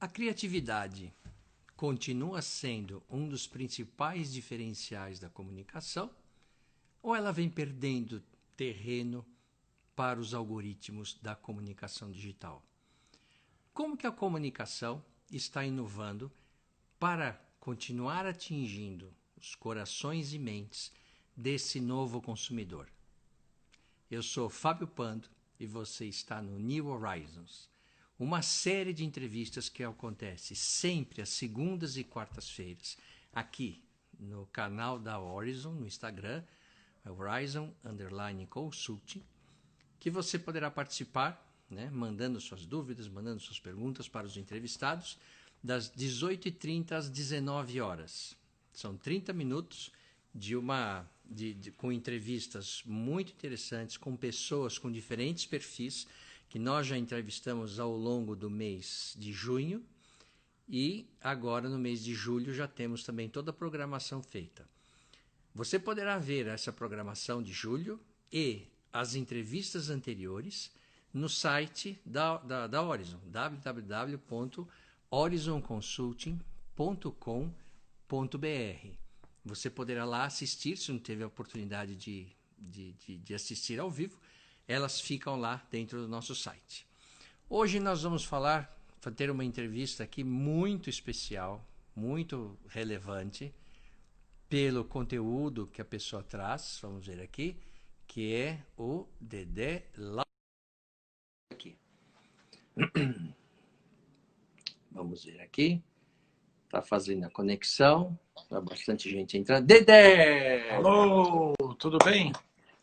A criatividade continua sendo um dos principais diferenciais da comunicação ou ela vem perdendo terreno para os algoritmos da comunicação digital? Como que a comunicação está inovando para continuar atingindo os corações e mentes desse novo consumidor? Eu sou Fábio Pando e você está no New Horizons, uma série de entrevistas que acontece sempre às segundas e quartas-feiras, aqui no canal da Horizon, no Instagram, Horizon_Consulting, que você poderá participar, né, mandando suas dúvidas, mandando suas perguntas para os entrevistados, das 18h30 às 19 horas. São 30 minutos com entrevistas muito interessantes, com pessoas com diferentes perfis, que nós já entrevistamos ao longo do mês de junho, e agora no mês de julho já temos também toda a programação feita. Você poderá ver essa programação de julho e as entrevistas anteriores no site da Horizon, www.horizonconsulting.com.br. Você poderá lá assistir, se não teve a oportunidade de assistir ao vivo, elas ficam lá dentro do nosso site. Hoje nós vamos ter uma entrevista aqui muito especial, muito relevante, pelo conteúdo que a pessoa traz, vamos ver aqui, que é o Dedé lá aqui. Vamos ver aqui. Está fazendo a conexão. Está bastante gente entrando. Dedé! Alô, tudo bem?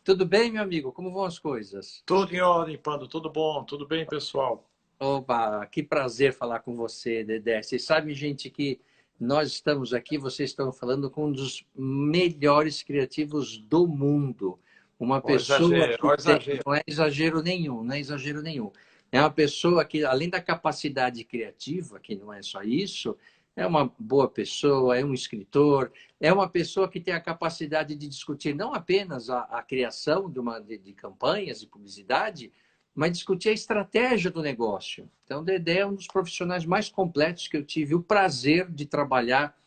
Tudo bem, meu amigo? Como vão as coisas? Tudo em ordem, Pando. Tudo bom? Tudo bem, pessoal? Opa, que prazer falar com você, Dedé. Vocês sabem, gente, que nós estamos aqui, vocês estão falando com um dos melhores criativos do mundo. Uma pessoa que Ó exagero. não é exagero nenhum, não é exagero nenhum. É uma pessoa que, além da capacidade criativa, que não é só isso, é uma boa pessoa, é um escritor, é uma pessoa que tem a capacidade de discutir não apenas a criação de campanhas de publicidade, mas discutir a estratégia do negócio. Então, o Dedé é um dos profissionais mais completos que eu tive o prazer de trabalhar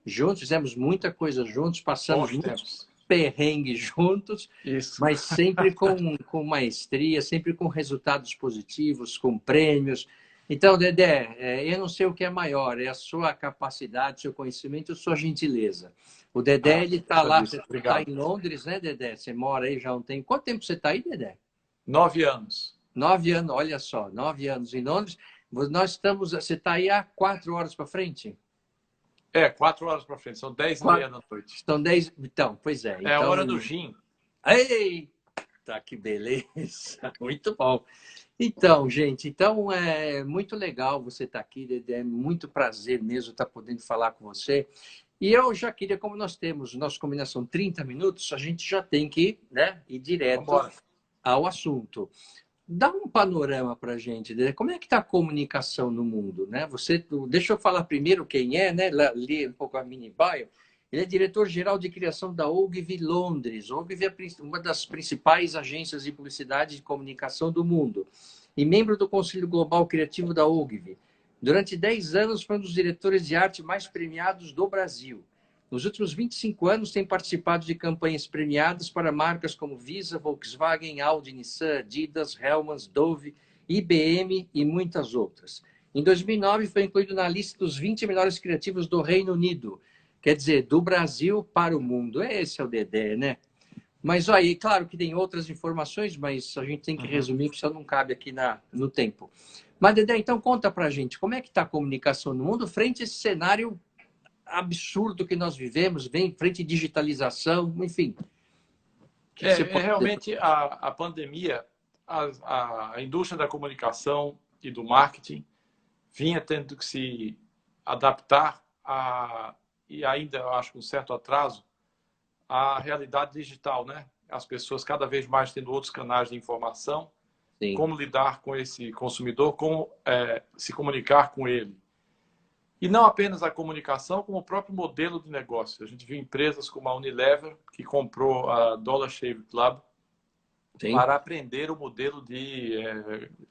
juntos, fizemos muita coisa juntos, passamos Bons muitos tempos. perrengues juntos, Isso. mas sempre com maestria, sempre com resultados positivos, com prêmios. Então, Dedé, eu não sei o que é maior, é a sua capacidade, seu conhecimento, a sua gentileza. O Dedé, ele está lá, você está Obrigado. em Londres, né, Dedé? Você mora aí já há um tempo. Quanto tempo você está aí, Dedé? 9 anos. 9 anos, olha só, 9 anos em Londres. Você está aí há 4 horas para frente? 4 horas para frente. São 10h30 da noite. Estão 10. Então, pois é. É a Então, hora do gin. eita, que beleza! Muito bom. Então, gente, é muito legal você estar aqui, é muito prazer mesmo estar podendo falar com você. E eu já queria, como nós temos nossa combinação 30 minutos, a gente já tem que, né, ir direto Vambora. ao assunto. Dá um panorama para a gente, né? Como é que está a comunicação no mundo, né? Deixa eu falar primeiro quem é, né? Li um pouco a mini bio. Ele é diretor-geral de criação da Ogilvy Londres. Ogilvy é uma das principais agências de publicidade e de comunicação do mundo e membro do Conselho Global Criativo da Ogilvy. Durante 10 anos foi um dos diretores de arte mais premiados do Brasil. Nos últimos 25 anos, tem participado de campanhas premiadas para marcas como Visa, Volkswagen, Audi, Nissan, Adidas, Hellmann's, Dove, IBM e muitas outras. Em 2009, foi incluído na lista dos 20 melhores criativos do Reino Unido. Quer dizer, do Brasil para o mundo. Esse é o Dedé, né? Mas aí, claro que tem outras informações, mas a gente tem que resumir, porque isso não cabe aqui no tempo. Mas, Dedé, então conta pra gente, como é que está a comunicação no mundo frente a esse cenário absurdo que nós vivemos, vem frente à digitalização, enfim. Realmente a pandemia, a indústria da comunicação e do marketing vinha tendo que se adaptar e ainda, eu acho, com um certo atraso, à realidade digital, né? As pessoas cada vez mais tendo outros canais de informação, Sim. Como lidar com esse consumidor, como se comunicar com ele. E não apenas a comunicação, como o próprio modelo de negócio. A gente viu empresas como a Unilever, que comprou a Dollar Shave Club, Sim. para aprender o modelo de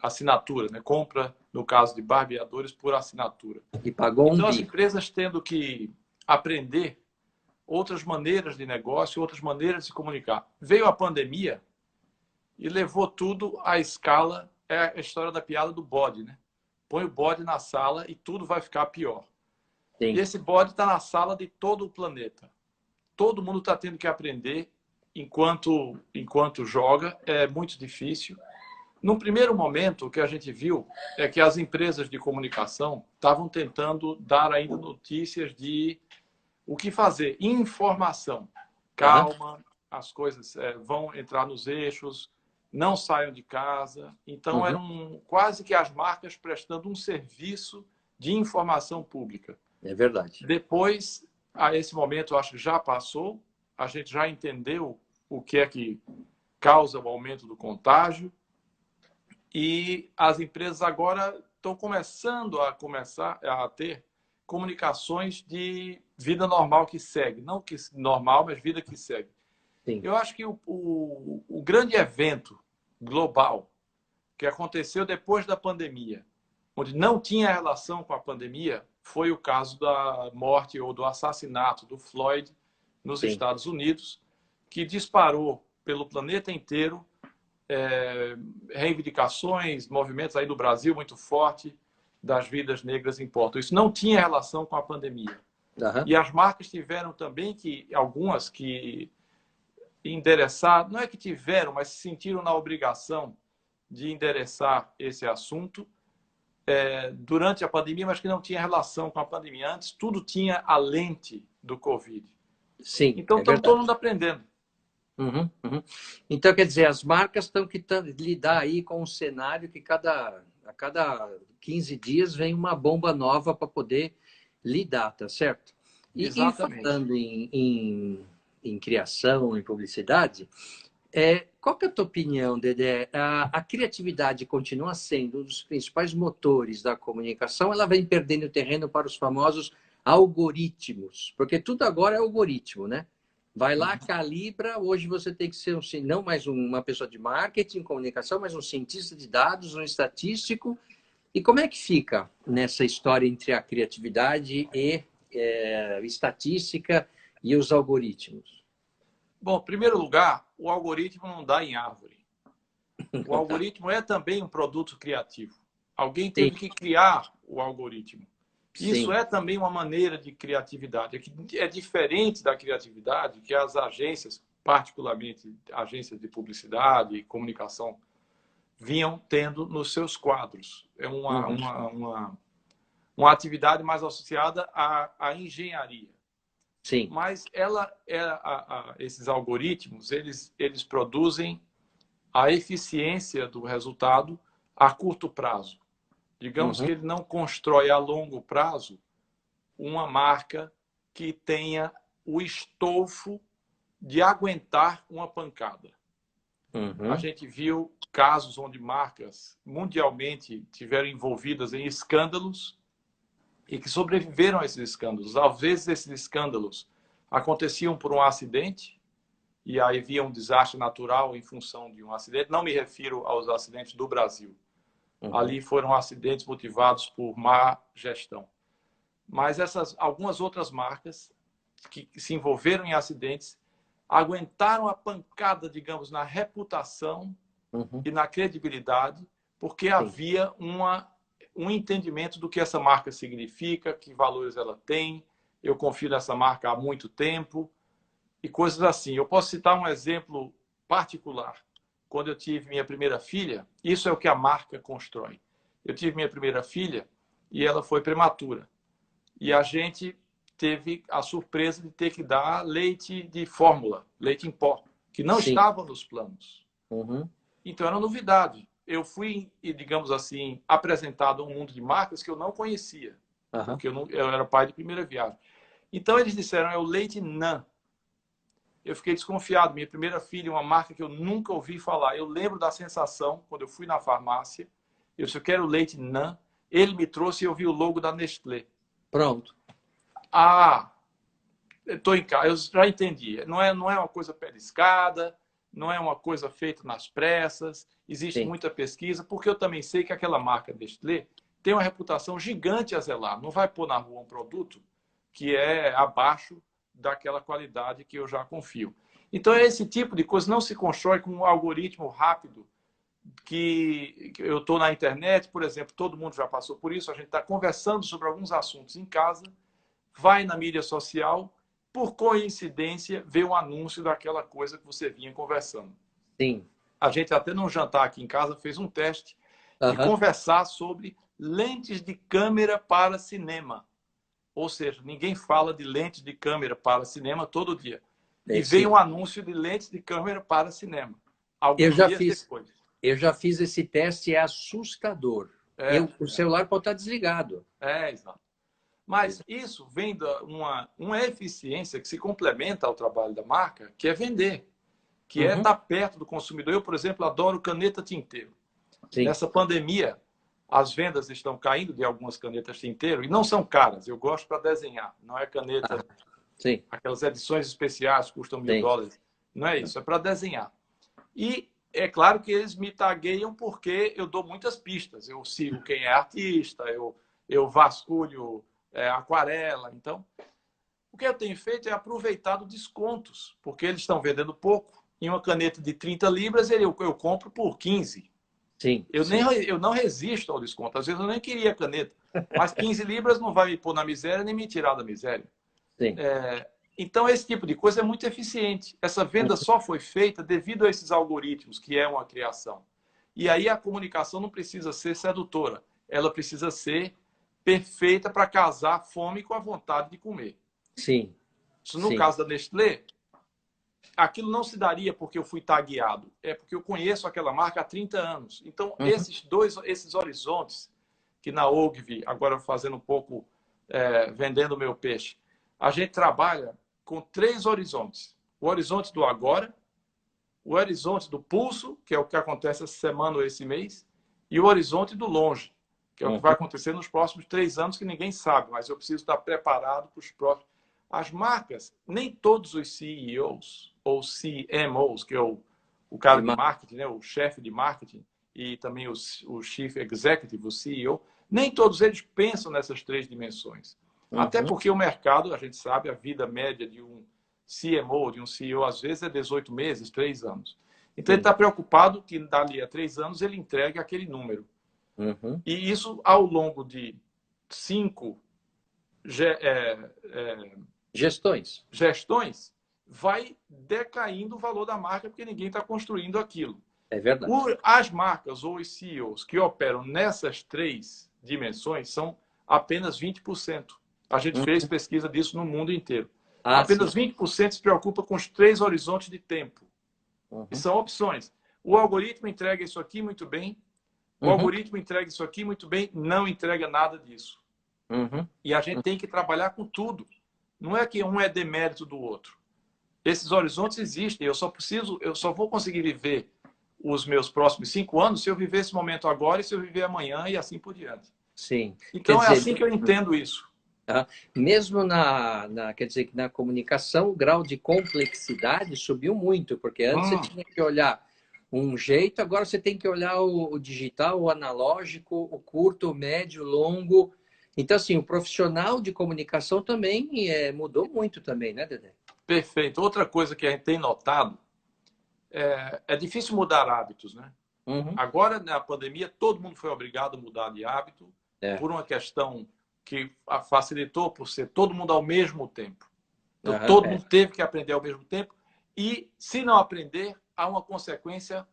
assinatura, né? Compra, no caso de barbeadores, por assinatura. E pagou um Então, as bico. empresas tendo que aprender outras maneiras de negócio, outras maneiras de se comunicar. Veio a pandemia e levou tudo à escala, é a história da piada do bode, né? Põe o bode na sala e tudo vai ficar pior. E Sim. esse bode está na sala de todo o planeta. Todo mundo está tendo que aprender enquanto joga, é muito difícil. Num primeiro momento, o que a gente viu é que as empresas de comunicação estavam tentando dar ainda notícias de o que fazer, informação. Aham. Calma, as coisas vão entrar nos eixos, não saiam de casa. Então, Uhum. eram quase que as marcas prestando um serviço de informação pública. É verdade. Depois, a esse momento, eu acho que já passou, a gente já entendeu o que é que causa o aumento do contágio e as empresas agora estão começar a ter comunicações de vida normal que segue. Não que normal, mas vida que segue. Sim. Eu acho que o grande evento global que aconteceu depois da pandemia, onde não tinha relação com a pandemia, foi o caso da morte ou do assassinato do Floyd nos Sim. Estados Unidos, que disparou pelo planeta inteiro reivindicações, movimentos aí do Brasil muito forte das vidas negras importam. Isso não tinha relação com a pandemia. Aham. E as marcas tiveram também algumas que endereçar, não é que tiveram, mas se sentiram na obrigação de endereçar esse assunto durante a pandemia, mas que não tinha relação com a pandemia. Antes, tudo tinha a lente do Covid. Sim, Então, é estamos todo verdade. mundo aprendendo. Uhum, uhum. Então, quer dizer, as marcas estão que lidar aí com um cenário que a cada 15 dias vem uma bomba nova para poder lidar, tá certo? E Exatamente. falando em criação, em publicidade, qual que é a tua opinião, Dedé? A criatividade continua sendo um dos principais motores da comunicação, ela vem perdendo terreno para os famosos algoritmos, porque tudo agora é algoritmo, né? Vai lá, calibra. Hoje você tem que ser não mais uma pessoa de marketing, comunicação, mas um cientista de dados, um estatístico. E como é que fica nessa história entre a criatividade e estatística e os algoritmos? Bom, em primeiro lugar, o algoritmo não dá em árvore. O algoritmo é também um produto criativo. Alguém Sim, teve que criar o algoritmo. Isso sim. é também uma maneira de criatividade. É diferente da criatividade que as agências, particularmente agências de publicidade e comunicação, vinham tendo nos seus quadros. É Uhum. uma atividade mais associada à engenharia. Sim. Mas esses algoritmos, eles produzem a eficiência do resultado a curto prazo. Digamos Uhum. que ele não constrói a longo prazo uma marca que tenha o estofo de aguentar uma pancada. A Uhum. gente viu casos onde marcas mundialmente tiveram envolvidas em escândalos e que sobreviveram a esses escândalos. Às vezes, esses escândalos aconteciam por um acidente, e aí havia um desastre natural em função de um acidente. Não me refiro aos acidentes do Brasil. Uhum. Ali foram acidentes motivados por má gestão. Mas algumas outras marcas que se envolveram em acidentes aguentaram a pancada, digamos, na reputação Uhum. e na credibilidade, porque Sim. havia um entendimento do que essa marca significa, que valores ela tem. Eu confio nessa marca há muito tempo e coisas assim. Eu posso citar um exemplo particular. Quando eu tive minha primeira filha, isso é o que a marca constrói. Eu tive minha primeira filha e ela foi prematura. E a gente teve a surpresa de ter que dar leite de fórmula, leite em pó, que não Sim. estava nos planos. Uhum. Então era novidade. Eu fui, digamos assim, apresentado a um mundo de marcas que eu não conhecia, Aham. porque eu era pai de primeira viagem. Então eles disseram, é o leite NAN. Eu fiquei desconfiado. Minha primeira filha, uma marca que eu nunca ouvi falar. Eu lembro da sensação, quando eu fui na farmácia, eu disse, eu quero leite NAN. Ele me trouxe e eu vi o logo da Nestlé. Pronto. Ah, estou em casa, eu já entendi. Não é uma coisa periscada, não é uma coisa feita nas pressas, existe Sim, muita pesquisa, porque eu também sei que aquela marca Nestlé tem uma reputação gigante a zelar. Não vai pôr na rua um produto que é abaixo daquela qualidade que eu já confio. Então, esse tipo de coisa não se constrói com um algoritmo rápido que eu estou na internet, por exemplo, todo mundo já passou por isso, a gente está conversando sobre alguns assuntos em casa, vai na mídia social, por coincidência, vê um anúncio daquela coisa que você vinha conversando. sim. A gente até num jantar aqui em casa fez um teste de Aham. conversar sobre lentes de câmera para cinema. Ou seja, ninguém fala de lentes de câmera para cinema todo dia. E veio Sim. um anúncio de lentes de câmera para cinema, Eu alguns já dias fiz, depois. eu já fiz esse teste, é assustador. O celular pode estar desligado. Exato. Mas isso vem de uma eficiência que se complementa ao trabalho da marca, que é vender, que é Uhum. estar perto do consumidor. Eu, por exemplo, adoro caneta tinteiro. Sim. Nessa pandemia, as vendas estão caindo de algumas canetas tinteiro e não são caras. Eu gosto para desenhar. Não é Ah, caneta, sim, aquelas edições especiais custam sim. $1000. Não é isso, é para desenhar. E é claro que eles me tagueiam porque eu dou muitas pistas. Eu sigo quem é artista, eu vasculho aquarela. Então, o que eu tenho feito é aproveitado descontos, porque eles estão vendendo pouco. Em uma caneta de 30 libras, eu compro por 15. Sim, Eu, nem, sim, eu não resisto ao desconto. Às vezes eu nem queria caneta. Mas 15 libras não vai me pôr na miséria nem me tirar da miséria. sim. Então, esse tipo de coisa é muito eficiente. Essa venda só foi feita devido a esses algoritmos, que é uma criação. E aí a comunicação não precisa ser sedutora. Ela precisa ser perfeita para casar a fome com a vontade de comer. Sim, Isso no sim. caso da Nestlé, aquilo não se daria porque eu fui tagueado. É porque eu conheço aquela marca há 30 anos. Então, Uhum. esses horizontes, que na Ogilvy, agora fazendo um pouco, vendendo meu peixe, a gente trabalha com 3 horizontes. O horizonte do agora, o horizonte do pulso, que é o que acontece essa semana ou esse mês, e o horizonte do longe, que é o que vai Uhum. acontecer nos próximos 3 anos, que ninguém sabe, mas eu preciso estar preparado para os próximos. As marcas, nem todos os CEOs ou CMOs, que é o cara De de ma- marketing, né, o chefe de marketing, e também o Chief Executive, o CEO, nem todos eles pensam nessas 3 dimensões. Até Uhum. porque o mercado, a gente sabe, a vida média de um CMO, de um CEO, às vezes é 18 meses, 3 anos. Então, ele Sim. está preocupado que dali a 3 anos ele entregue aquele número. Uhum. E isso, ao longo de 5 Gestões. gestões, vai decaindo o valor da marca porque ninguém está construindo aquilo. É verdade. As marcas ou os CEOs que operam nessas 3 dimensões são apenas 20%. A gente fez Uhum. pesquisa disso no mundo inteiro. Ah, sim. Apenas 20% se preocupa com os 3 horizontes de tempo. E Uhum. são opções. O algoritmo entrega isso aqui muito bem, o Uhum. algoritmo entrega isso aqui muito bem, não entrega nada disso. Uhum. E a gente tem que trabalhar com tudo. Não é que um é demérito do outro. Esses horizontes existem. Eu só vou conseguir viver os meus próximos 5 anos se eu viver esse momento agora e se eu viver amanhã e assim por diante. Sim. Quer Então é dizer, assim que eu entendo isso. tá? Mesmo quer dizer, que na comunicação, o grau de complexidade subiu muito, porque antes você Hum, tinha que olhar um jeito, agora você tem que olhar o digital, o analógico, o curto, o médio, o longo. Então, assim, o profissional de comunicação também mudou muito também, né, Dedé? perfeito. Outra coisa que a gente tem notado é difícil mudar hábitos, né? Uhum. Agora, na pandemia, todo mundo foi obrigado a mudar de hábito É. por uma questão que facilitou por ser todo mundo ao mesmo tempo. Então, Aham, todo é. mundo teve que aprender ao mesmo tempo e, se não aprender, há uma consequência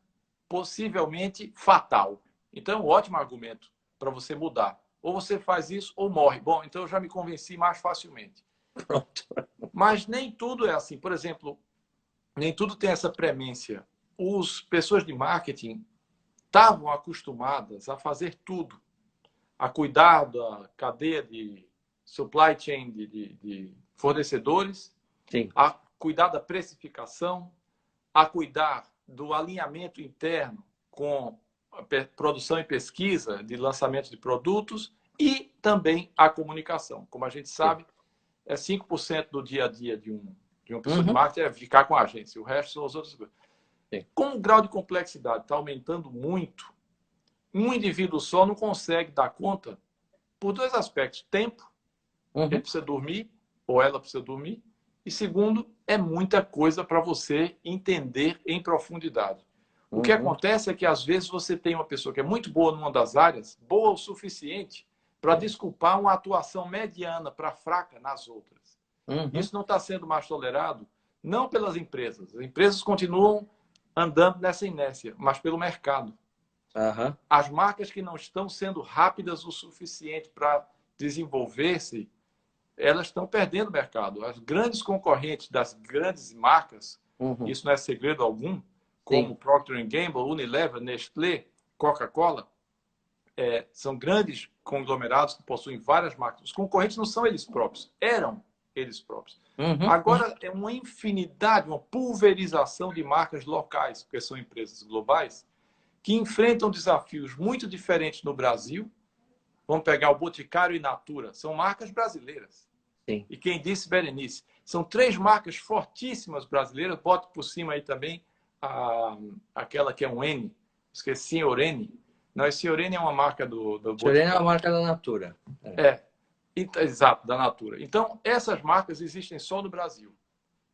possivelmente fatal. Então, é um ótimo argumento para você mudar. Ou você faz isso ou morre. Bom, então eu já me convenci mais facilmente. Pronto. Mas nem tudo é assim. Por exemplo, nem tudo tem essa premência. As pessoas de marketing estavam acostumadas a fazer tudo, a cuidar da cadeia de supply chain de fornecedores, Sim. a cuidar da precificação, a cuidar do alinhamento interno com a produção e pesquisa de lançamento de produtos e também a comunicação. Como a gente Sim. sabe, é 5% do dia a dia de uma pessoa de Uhum. marketing é ficar com a agência, o resto são as outras coisas. Sim. Como o grau de complexidade está aumentando muito, um indivíduo só não consegue dar conta por dois aspectos. Tempo, ele Uhum. precisa dormir, ou ela precisa dormir. E segundo, é muita coisa para você entender em profundidade. O que Uhum. acontece é que, às vezes, você tem uma pessoa que é muito boa numa das áreas, boa o suficiente para desculpar uma atuação mediana para fraca nas outras. Uhum. Isso não está sendo mais tolerado, não pelas empresas. As empresas continuam andando nessa inércia, mas pelo mercado. Aham. As marcas que não estão sendo rápidas o suficiente para desenvolver-se, elas estão perdendo mercado. As grandes concorrentes das grandes marcas, Uhum. isso não é segredo algum, Sim. como Procter Gamble, Unilever, Nestlé, Coca-Cola, são grandes conglomerados que possuem várias marcas. Os concorrentes não são eles próprios, eram eles próprios. Uhum. Uhum. Agora é uma infinidade, uma pulverização de marcas locais, porque são empresas globais, que enfrentam desafios muito diferentes no Brasil. Vamos pegar o Boticário e Natura, são marcas brasileiras. Sim. E quem disse, Berenice, são três marcas fortíssimas brasileiras. Boto por cima aí também aquela que é um N, esqueci, Senhorene. Não, esse Senhorene é uma marca do Serena é a Boticário. marca da Natura. É, exato, da Natura. Então, essas marcas existem só no Brasil.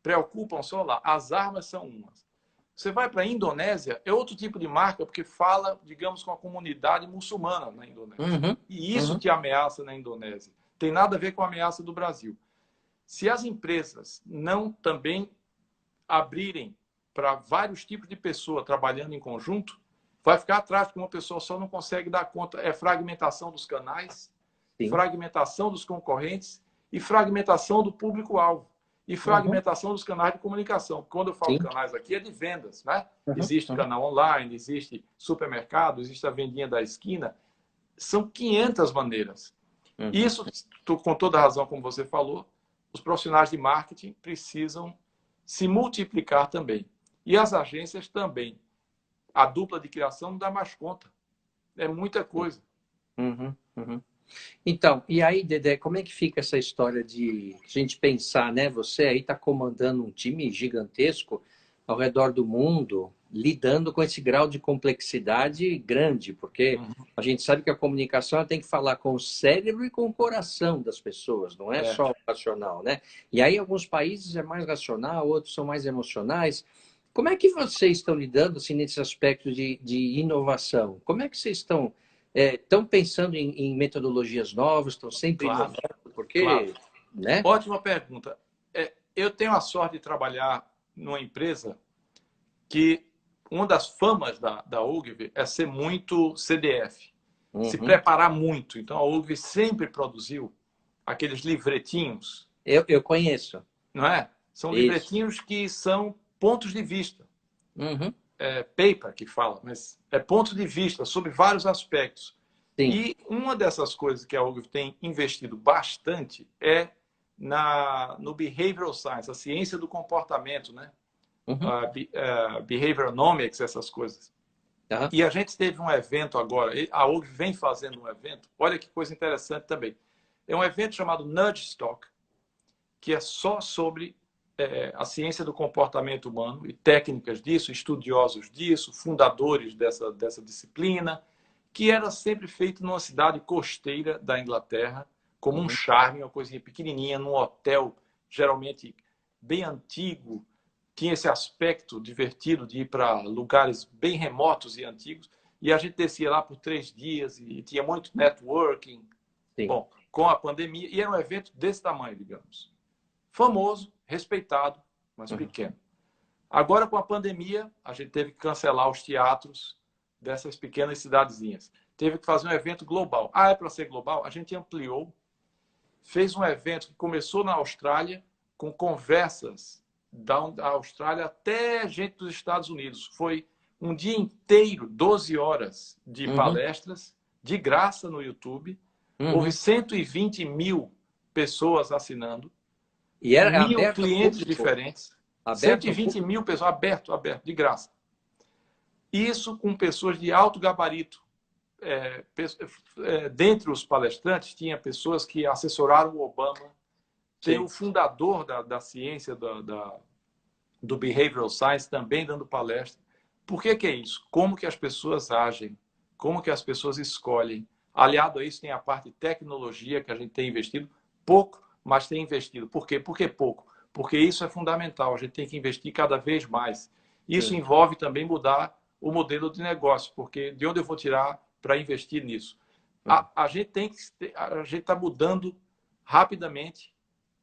Preocupam só lá. As armas são umas. Você vai para a Indonésia, é outro tipo de marca, porque fala, digamos, com a comunidade muçulmana na Indonésia. Uhum. E isso Uhum. te ameaça na Indonésia. Tem nada a ver com a ameaça do Brasil. Se as empresas não também abrirem para vários tipos de pessoas trabalhando em conjunto, vai ficar atrás, porque uma pessoa só não consegue dar conta. É fragmentação dos canais, Sim. fragmentação dos concorrentes e fragmentação do público-alvo. E Uhum. fragmentação dos canais de comunicação. Quando eu falo Sim. canais aqui, é de vendas, né? Uhum. Existe Uhum. canal online, existe supermercado, existe a vendinha da esquina. São 500 maneiras. Uhum. Isso, com toda a razão, como você falou, os profissionais de marketing precisam se multiplicar também. E as agências também. A dupla de criação não dá mais conta. É muita coisa. Uhum. Uhum. Então, e aí, Dedé, como é que fica essa história de a gente pensar, né? Você aí está comandando um time gigantesco ao redor do mundo, lidando com esse grau de complexidade grande, porque Uhum. a gente sabe que a comunicação ela tem que falar com o cérebro e com o coração das pessoas, não é É. só o racional, né? E aí, alguns países é mais racional, outros são mais emocionais. Como é que vocês estão lidando assim, nesse aspecto de inovação? Como é que vocês estão pensando em metodologias novas, estão sempre Claro, inovando, claro. porque, né? Ótima pergunta. Eu tenho a sorte de trabalhar numa empresa que uma das famas da Ogilvy é ser muito CDF, se Uhum. preparar muito. Então, a Ogilvy sempre produziu aqueles livretinhos, Eu conheço. não é? São Isso. livretinhos que são pontos de vista. Uhum. Paper que fala, mas é ponto de vista sobre vários aspectos. Sim. E uma dessas coisas que a Ogilvy tem investido bastante é no behavioral science, a ciência do comportamento, né? Uhum. Behavioronomics, essas coisas. Aham. E a gente teve um evento agora, a Ogilvy vem fazendo um evento, olha que coisa interessante também. É um evento chamado Nudge Talk, que é só sobre a ciência do comportamento humano e técnicas disso, estudiosos disso, fundadores dessa disciplina, que era sempre feito numa cidade costeira da Inglaterra, como um Uhum. charme, uma coisinha pequenininha, num hotel, geralmente bem antigo, tinha esse aspecto divertido de ir para lugares bem remotos e antigos, e a gente descia lá por 3 dias e tinha muito networking. Sim. Bom, com a pandemia, e era um evento desse tamanho, digamos. Famoso, respeitado, mas Uhum. pequeno. Agora, com a pandemia, a gente teve que cancelar os teatros dessas pequenas cidadezinhas. Teve que fazer um evento global. Ah, é para ser global? A gente ampliou, fez um evento que começou na Austrália, com conversas da Austrália até gente dos Estados Unidos. Foi um dia inteiro, 12 horas de Uhum. palestras, de graça no YouTube. Houve Uhum. 120 mil pessoas assinando, E era 1.000 aberto ao clientes público? diferentes, Aberto ao 120 público? mil pessoas, aberto, de graça. Isso com pessoas de alto gabarito. Dentre os palestrantes, tinha pessoas que assessoraram o Obama, tem Sim. o fundador da ciência do Behavioral Science também dando palestra. Por que que é isso? Como que as pessoas agem? Como que as pessoas escolhem? Aliado a isso, tem a parte de tecnologia que a gente tem investido pouco, mas tem investido. Por quê? Por que pouco? Porque isso é fundamental. A gente tem que investir cada vez mais. Isso Sim. envolve também mudar o modelo de negócio, porque de onde eu vou tirar para investir nisso? A gente está mudando rapidamente,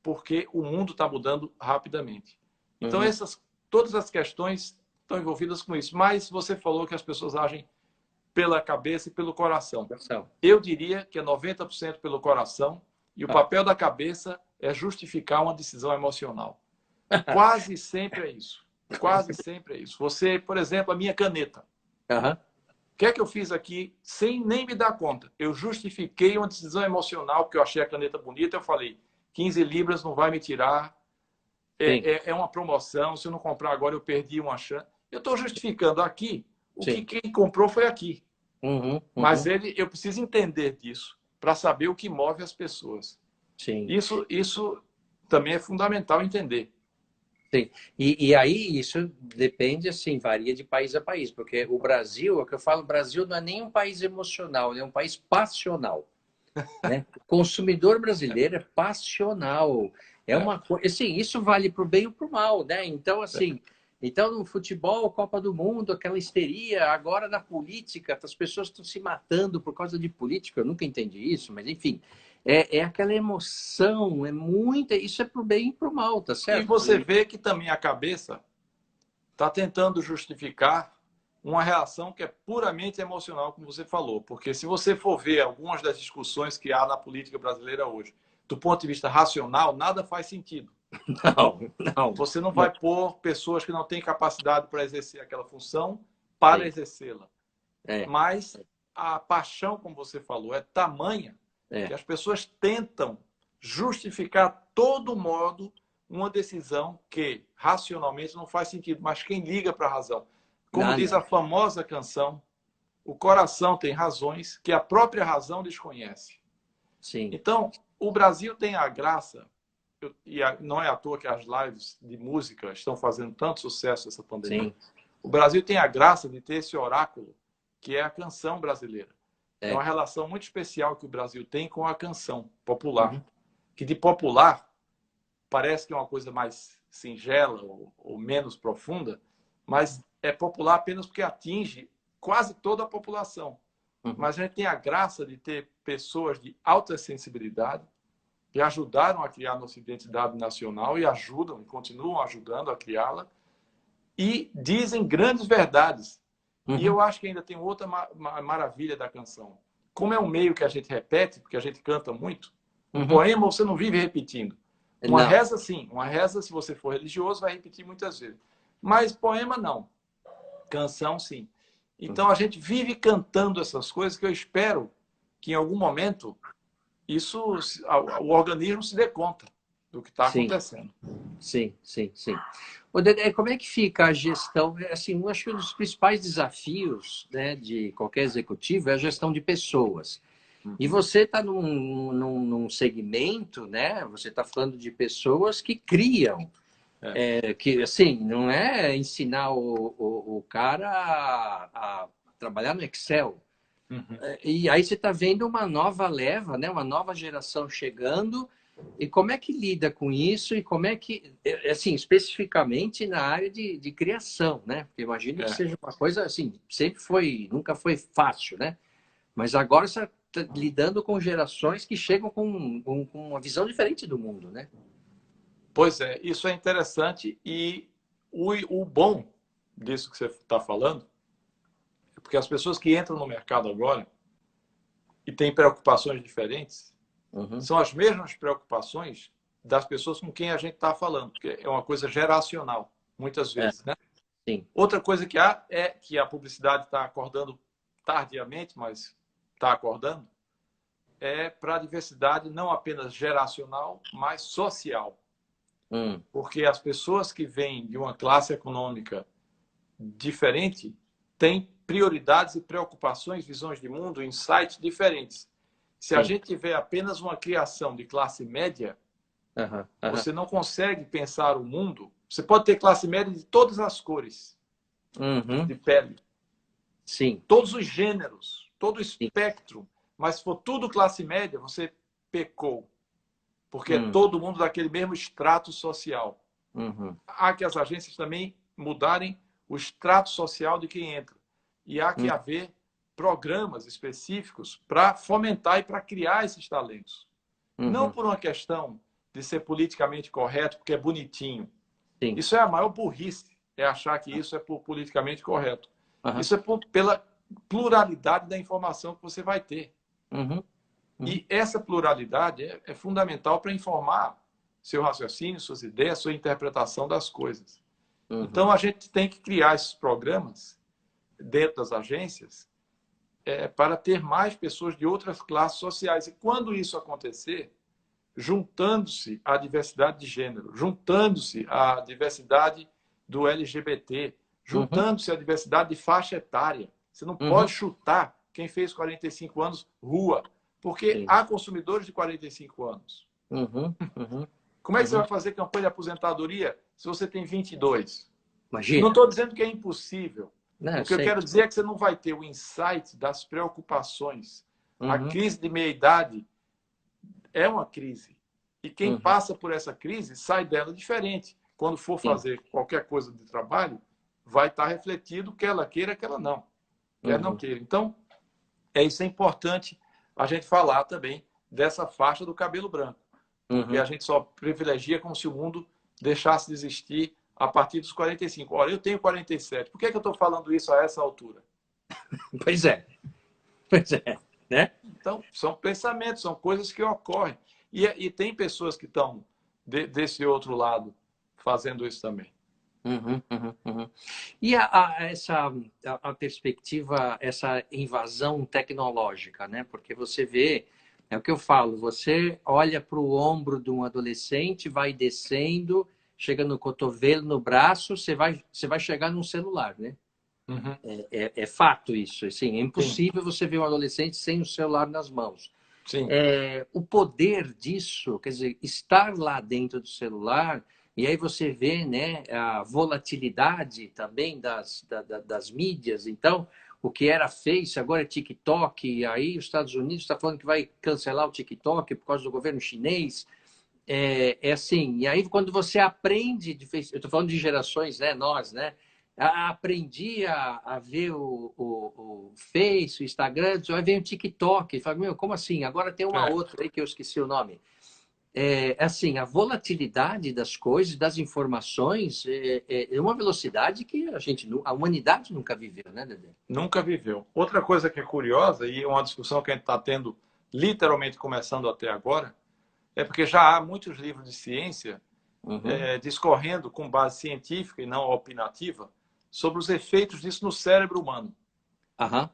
porque o mundo está mudando rapidamente. Então, Uhum. todas as questões estão envolvidas com isso. Mas você falou que as pessoas agem pela cabeça e pelo coração. Eu diria que é 90% pelo coração e o papel da cabeça é justificar uma decisão emocional. Quase sempre é isso. Quase sempre é isso. Você, por exemplo, a minha caneta. Uhum. O que é que eu fiz aqui sem nem me dar conta? Eu justifiquei uma decisão emocional, porque eu achei a caneta bonita. Eu falei, 15 libras não vai me tirar. É uma promoção. Se eu não comprar agora, eu perdi uma chance. Eu estou justificando aqui o que quem comprou foi aqui. Uhum. Mas eu preciso entender disso para saber o que move as pessoas. Sim. Isso também é fundamental entender. Sim. E aí isso depende, assim, varia de país a país, porque o Brasil, é o que eu falo, o Brasil não é nem um país emocional, é um país passional, né? O consumidor brasileiro é passional. É uma coisa, assim, isso vale para o bem ou para o mal, né? Então, assim, então no futebol, Copa do Mundo, aquela histeria, agora na política, as pessoas estão se matando por causa de política, eu nunca entendi isso, mas enfim, é aquela emoção, é muita, isso é para o bem e para o mal, tá E certo? você vê que também a cabeça está tentando justificar uma reação que é puramente emocional, como você falou. Porque se você for ver algumas das discussões que há na política brasileira hoje, do ponto de vista racional, nada faz sentido. Não. Você não vai pôr pessoas que não têm capacidade para exercer aquela função para exercê-la. Mas a paixão, como você falou, é tamanha que as pessoas tentam justificar a todo modo uma decisão que racionalmente não faz sentido. Mas quem liga para a razão? Como diz a famosa canção, o coração tem razões que a própria razão desconhece. Sim. Então, o Brasil tem a graça, e não é à toa que as lives de música estão fazendo tanto sucesso essa pandemia. Sim. O Brasil tem a graça de ter esse oráculo, que é a canção brasileira. É uma relação muito especial que o Brasil tem com a canção popular. Uhum. Que de popular parece que é uma coisa mais singela ou menos profunda, mas é popular apenas porque atinge quase toda a população. Uhum. Mas a gente tem a graça de ter pessoas de alta sensibilidade que ajudaram a criar nossa identidade nacional e ajudam e continuam ajudando a criá-la e dizem grandes verdades. Uhum. E eu acho que ainda tem outra maravilha da canção. Como é um meio que a gente repete, porque a gente canta muito, um poema você não vive repetindo. Uma reza, sim. Uma reza, se você for religioso, vai repetir muitas vezes. Mas poema, não. Canção, sim. Então, a gente vive cantando essas coisas que eu espero que, em algum momento, o organismo se dê conta do que está acontecendo. Sim, sim, sim. O Dedé, como é que fica a gestão? Assim, eu acho que um dos principais desafios, né, de qualquer executivo é a gestão de pessoas. E você está num segmento, né? Você está falando de pessoas que criam. Que, assim, não é ensinar o cara a trabalhar no Excel. E aí você está vendo uma nova leva, né? Uma nova geração chegando. E como é que lida com isso? E como é que, assim, especificamente na área de criação, né? Porque imagino que seja uma coisa, assim, nunca foi fácil, né? Mas agora você está lidando com gerações que chegam com uma visão diferente do mundo, né? Pois é, isso é interessante. E o bom disso que você está falando é porque as pessoas que entram no mercado agora e têm preocupações diferentes são as mesmas preocupações das pessoas com quem a gente está falando, porque é uma coisa geracional, muitas vezes, né? Sim. Outra coisa que há é que a publicidade está acordando tardiamente, mas está acordando, é para a diversidade não apenas geracional, mas social. Porque as pessoas que vêm de uma classe econômica diferente têm prioridades e preocupações, visões de mundo, insights diferentes. Se a gente tiver apenas uma criação de classe média, você não consegue pensar o mundo. Você pode ter classe média de todas as cores, Uhum. de pele. Sim. Todos os gêneros, todo o Sim. espectro. Mas se for tudo classe média, você pecou. Porque é Uhum. todo mundo daquele mesmo extrato social. Uhum. Há que as agências também mudarem o extrato social de quem entra. E há que haver programas específicos para fomentar e para criar esses talentos. Não Uhum. por uma questão de ser politicamente correto, porque é bonitinho. Sim. Isso é a maior burrice, é achar que isso é por politicamente correto. Uhum. Isso é pela pluralidade da informação que você vai ter. Uhum. Uhum. E essa pluralidade é fundamental para informar seu raciocínio, suas ideias, sua interpretação das coisas. Uhum. Então, a gente tem que criar esses programas dentro das agências para ter mais pessoas de outras classes sociais. E quando isso acontecer, juntando-se à diversidade de gênero, juntando-se à diversidade do LGBT, Uhum. juntando-se à diversidade de faixa etária. Você não Uhum. pode chutar quem fez 45 anos rua, porque Sim. há consumidores de 45 anos. Uhum. Uhum. Como é que você Uhum. vai fazer campanha de aposentadoria se você tem 22? Não Imagina. estou dizendo que é impossível. Não, eu O que eu sei. quero dizer é que você não vai ter o insight das preocupações. A Uhum. crise de meia-idade é uma crise. E quem Uhum. passa por essa crise sai dela diferente. Quando for Sim. fazer qualquer coisa de trabalho, vai estar refletido que ela queira, que ela não. Quer não Uhum. queira. Então, isso é importante a gente falar também dessa faixa do cabelo branco. Porque Uhum. a gente só privilegia como se o mundo deixasse de existir a partir dos 45. Olha, eu tenho 47. Por que eu estou falando isso a essa altura? Pois é. Pois é. Né? Então, são pensamentos, são coisas que ocorrem. E tem pessoas que estão desse outro lado fazendo isso também. Uhum, uhum, uhum. E a perspectiva, essa invasão tecnológica, né? Porque você vê, é o que eu falo, você olha para o ombro de um adolescente, vai descendo, chega no cotovelo, no braço, você vai chegar num celular, né? Uhum. É fato isso, assim, é Sim, impossível você ver um adolescente sem o celular nas mãos. sim. O poder disso, quer dizer, estar lá dentro do celular, e aí você vê, né, a volatilidade também das mídias. Então, o que era Face, agora é TikTok, e aí os Estados Unidos está falando que vai cancelar o TikTok por causa do governo chinês. É assim, e aí quando você aprende de Facebook, eu estou falando de gerações, né, nós, né? Aprendi a ver o Face, o Instagram, aí vem o TikTok, e fala, meu, como assim? Agora tem uma É. outra aí que eu esqueci o nome. Assim, a volatilidade das coisas, das informações, é uma velocidade que a humanidade nunca viveu, né, Dedé? Nunca viveu. Outra coisa que é curiosa, e é uma discussão que a gente está tendo, literalmente começando até agora, é porque já há muitos livros de ciência Uhum. discorrendo com base científica e não opinativa sobre os efeitos disso no cérebro humano. Aham.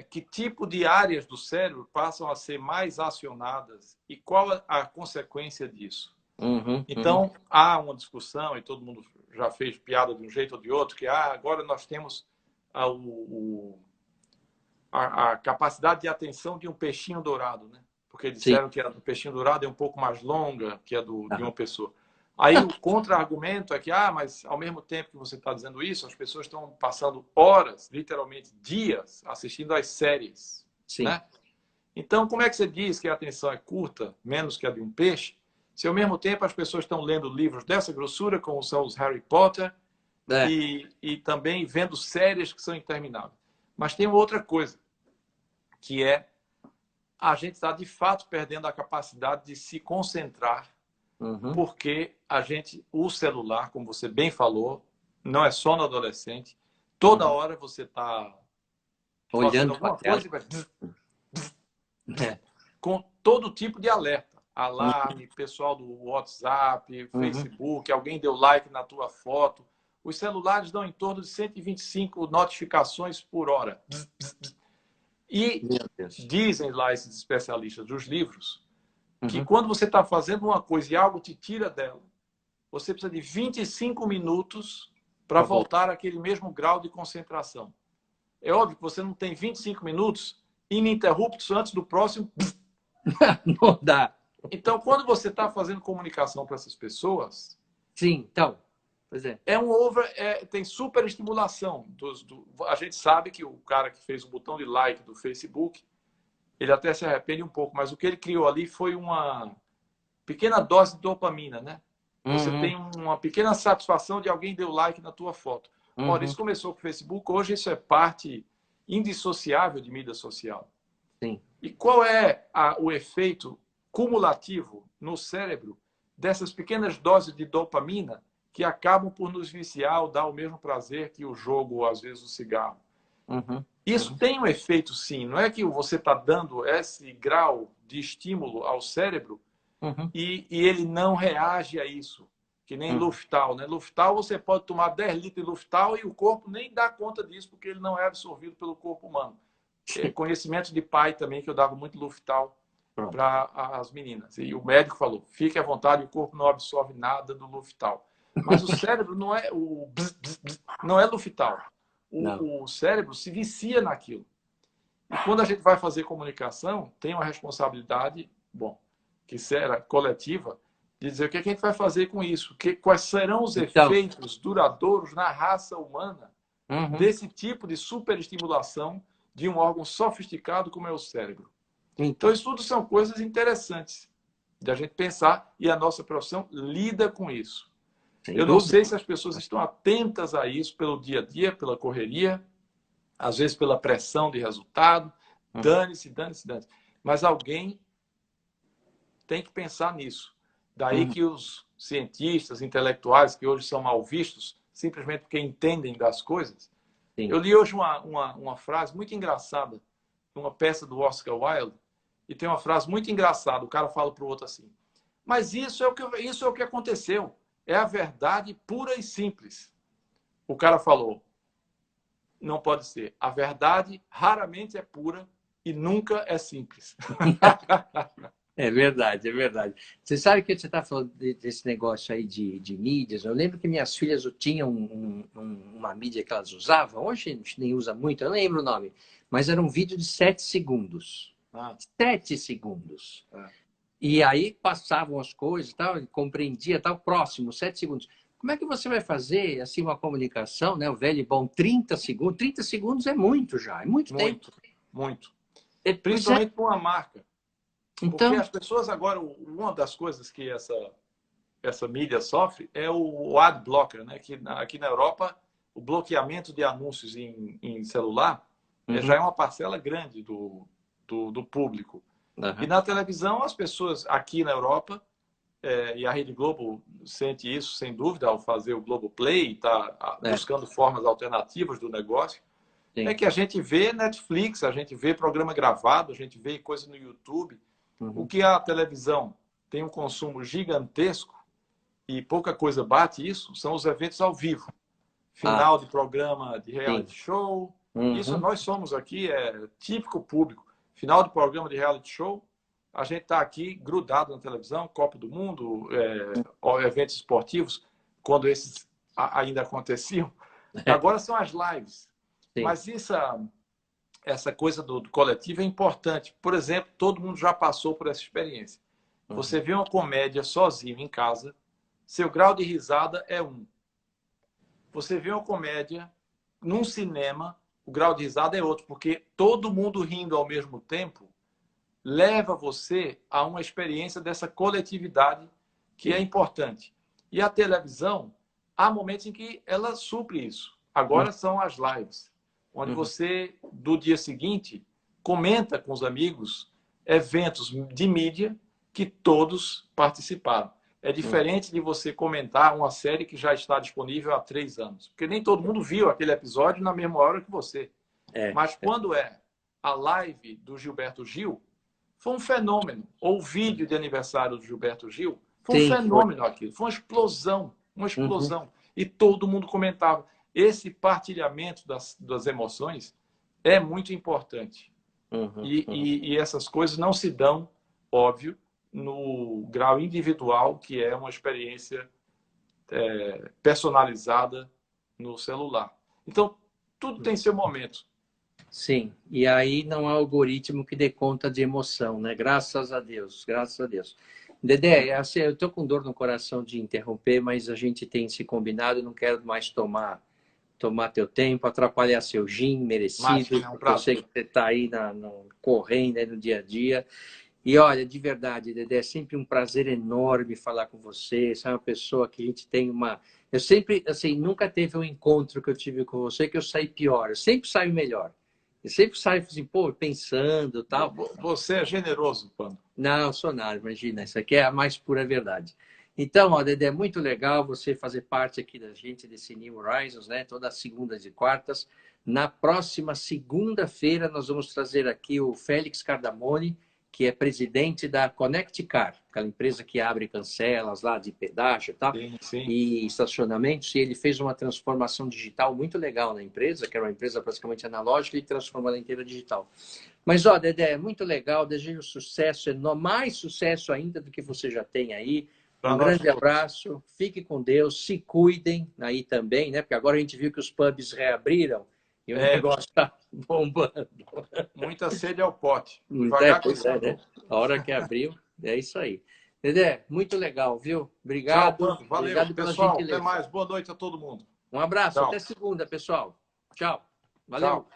Que tipo de áreas do cérebro passam a ser mais acionadas e qual a consequência disso. Uhum. Uhum. Então, há uma discussão, e todo mundo já fez piada de um jeito ou de outro, que agora nós temos a capacidade de atenção de um peixinho dourado, né? Porque Sim. disseram que a do peixinho dourado é um pouco mais longa que a de uma Aham. pessoa. Aí o contra-argumento é que, mas ao mesmo tempo que você está dizendo isso, as pessoas estão passando horas, literalmente dias, assistindo às séries, Sim. né? Então, como é que você diz que a atenção é curta, menos que a de um peixe, se ao mesmo tempo as pessoas estão lendo livros dessa grossura, como são os Harry Potter, É. e também vendo séries que são intermináveis? Mas tem uma outra coisa, que é a gente está de fato perdendo a capacidade de se concentrar, Uhum. porque o celular, como você bem falou, não é só no adolescente, toda Uhum. hora você está fazendo Olhando para a alguma tela. coisa e vai É. com todo tipo de alerta. Uhum. Alarme, pessoal do WhatsApp, Uhum. Facebook, alguém deu like na tua foto. Os celulares dão em torno de 125 notificações por hora. E Meu Deus. dizem lá esses especialistas dos livros que Uhum. quando você está fazendo uma coisa e algo te tira dela, você precisa de 25 minutos para Para voltar. voltar àquele mesmo grau de concentração. É óbvio que você não tem 25 minutos ininterruptos antes do próximo. Não dá. Então, quando você está fazendo comunicação para essas pessoas, Sim, então. Pois é. Tem superestimulação. A gente sabe que o cara que fez o botão de like do Facebook, ele até se arrepende um pouco, mas o que ele criou ali foi uma pequena dose de dopamina, né? Você Uhum, tem uma pequena satisfação de alguém deu like na tua foto. Ora, uhum, isso começou com o Facebook, hoje isso é parte indissociável de mídia social. sim. E qual é o efeito cumulativo no cérebro dessas pequenas doses de dopamina que acabam por nos viciar ou dar o mesmo prazer que o jogo ou às vezes o cigarro? Uhum, Isso uhum, tem um efeito, sim. Não é que você está dando esse grau de estímulo ao cérebro uhum, e ele não reage a isso. Que nem uhum. Luftal, né? Luftal, você pode tomar 10 litros de Luftal e o corpo nem dá conta disso, porque ele não é absorvido pelo corpo humano. Conhecimento de pai também, que eu dava muito Luftal Pronto. para as meninas. E o médico falou, fique à vontade, o corpo não absorve nada do Luftal. Mas o cérebro não é não é Luftal. Não. O cérebro se vicia naquilo. E quando a gente vai fazer comunicação, tem uma responsabilidade, bom, que será coletiva, de dizer o que a gente vai fazer com isso, quais serão os Então, efeitos duradouros na raça humana uhum. desse tipo de superestimulação de um órgão sofisticado como é o cérebro. Então, Então, isso tudo são coisas interessantes de a gente pensar e a nossa profissão lida com isso. sem Eu não dúvida. sei se as pessoas estão atentas a isso pelo dia a dia, pela correria, às vezes pela pressão de resultado. Uhum, Dane-se, dane-se, dane-se. Mas alguém tem que pensar nisso. Daí uhum, que os cientistas, intelectuais, que hoje são mal vistos, simplesmente porque entendem das coisas. sim. Eu li hoje uma frase muito engraçada, numa peça do Oscar Wilde, e tem uma frase muito engraçada. O cara fala para o outro assim: mas isso é o que aconteceu. É a verdade pura e simples. O cara falou: não pode ser. A verdade raramente é pura e nunca é simples. É verdade, é verdade. Você sabe que você está falando desse negócio aí de mídias? Eu lembro que minhas filhas tinham uma mídia que elas usavam, hoje a gente nem usa muito, eu não lembro o nome, mas era um vídeo de 7 segundos. Ah, 7 segundos. é. E aí passavam as coisas, tal, compreendia, tal, próximo, 7 segundos. Como é que você vai fazer assim uma comunicação, né? O velho e bom 30 segundos. 30 segundos é muito já, é muito tempo. Muito, muito. Pois é. Principalmente para uma marca. Porque Então, as pessoas agora, uma das coisas que essa mídia sofre é o ad blocker, né? Que aqui na Europa, o bloqueamento de anúncios em celular já uhum, é uma parcela grande do público. E aham, na televisão, as pessoas aqui na Europa, e a Rede Globo sente isso, sem dúvida, ao fazer o Globo Play, está é, buscando formas alternativas do negócio, é sim, que a gente vê Netflix, a gente vê programa gravado, a gente vê coisa no YouTube. O uhum, que a televisão tem um consumo gigantesco e pouca coisa bate isso, são os eventos ao vivo. ah, Final de programa de sim, reality show. Isso uhum, nós somos aqui, é típico público. Final de programa de reality show, a gente está aqui grudado na televisão, Copa do Mundo, eventos esportivos, quando esses ainda aconteciam. Agora são as lives. sim, Mas essa coisa do coletivo é importante. Por exemplo, todo mundo já passou por essa experiência. uhum, Você vê uma comédia sozinho em casa, seu grau de risada é um. Você vê uma comédia num cinema, o grau de risada é outro, porque todo mundo rindo ao mesmo tempo leva você a uma experiência dessa coletividade que é sim, importante. E a televisão, há momentos em que ela supre isso. uhum, Agora são as lives, onde uhum, você, do dia seguinte, comenta com os amigos eventos de mídia que todos participaram. É uhum. diferente de você comentar uma série que já está disponível há 3 anos, porque nem todo mundo viu aquele episódio na mesma hora que você. É, Mas quando é a live do Gilberto Gil, foi um fenômeno. Ou o vídeo de aniversário do Gilberto Gil, foi um sim, foi. fenômeno aquilo. Foi uma explosão, uma Uhum, explosão. E todo mundo comentava. Esse partilhamento das emoções é muito importante. uhum, E, uhum. e, e essas coisas não se dão, óbvio, no grau individual, que é uma experiência personalizada no celular. Então, tudo tem seu momento. Sim, e aí não há algoritmo que dê conta de emoção, né? Graças a Deus, graças a Deus. Dedé, assim, eu tô com dor no coração de interromper, mas a gente tem se combinado, não quero mais tomar teu tempo, atrapalhar seu gin merecido, Imagina, é um porque eu sei prazer. que você está aí correndo aí no dia a dia. E olha, de verdade, Dedé, é sempre um prazer enorme falar com você. Você é uma pessoa que a gente tem uma. Eu sempre, assim, nunca teve um encontro que eu tive com você que eu saí pior. Eu sempre saio melhor. Eu sempre saio assim, pô, pensando tal. Você é generoso, Pano. Não, sou nada, imagina. Isso aqui é a mais pura verdade. Então, ó, Dedé, é muito legal você fazer parte aqui da gente desse New Horizons, né? Todas as segundas e quartas. Na próxima segunda-feira, nós vamos trazer aqui o Félix Cardamone, que é presidente da Connect Car, aquela empresa que abre e cancela lá de pedágio e tal, Sim, sim. e estacionamentos. E ele fez uma transformação digital muito legal na empresa, que era uma empresa praticamente analógica, e transformou ela inteira digital. Mas, ó, Dedé, é muito legal, desejo sucesso, mais sucesso ainda do que você já tem aí. Para Um nós grande todos. abraço, fique com Deus, se cuidem aí também, né? Porque agora a gente viu que os pubs reabriram e o É, negócio está bombando. muita sede ao pote. Devagar que Pois esse é, né? andou. A hora que abriu, é isso aí. Dedé, muito legal, viu? Tchau, Obrigado, Pano. Valeu. obrigado pela Pessoal, até gentileza. mais. Boa noite a todo mundo. Um abraço, até Tchau. segunda, pessoal. Tchau. Tchau. Valeu.